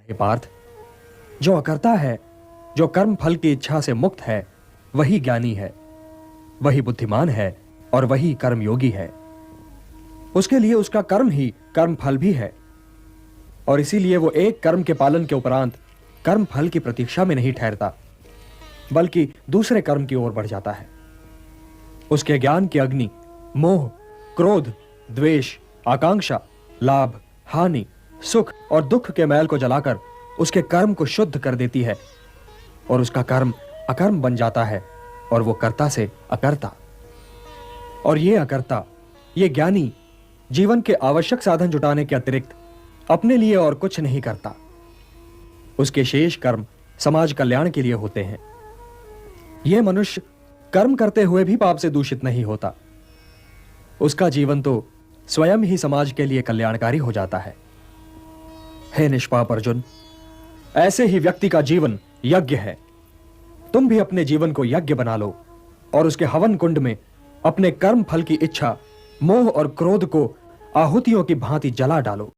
हे पार्थ, जो अकर्ता है, जो कर्म फल की इच्छा से मुक्त है, वही ज्ञानी है, वही बुद्धिमान है और वही कर्मयोगी है। उसके लिए उसका कर्म ही कर्म फल भी है, और इसीलिए वो एक कर्म के पालन के उपरांत कर्म फल की प्रतीक्षा में नहीं ठहरता, बल्कि दूसरे कर्म की ओर बढ़ जाता है। उसके ज्ञान की अग्नि मोह, क्रोध, द्वेष, आकांक्षा, लाभ, हानि, सुख और दुख के मैल को जलाकर उसके कर्म को शुद्ध कर देती है, और उसका कर्म अकर्म बन जाता है, और वो कर्ता से अकर्ता। और ये अकर्ता, ये ज्ञानी जीवन के आवश्यक साधन जुटाने के अतिरिक्त अपने लिए और कुछ नहीं करता। उसके शेष कर्म समाज कल्याण के लिए होते हैं। यह मनुष्य कर्म करते हुए भी पाप से दूषित नहीं होता। उसका जीवन तो स्वयं ही समाज के लिए कल्याणकारी हो जाता है। हे निष्पाप अर्जुन, ऐसे ही व्यक्ति का जीवन यज्ञ है। तुम भी अपने जीवन को यज्ञ बना लो और उसके हवन कुंड में अपने कर्म फल की इच्छा, मोह और क्रोध को आहुतियों की भांति जला डालो।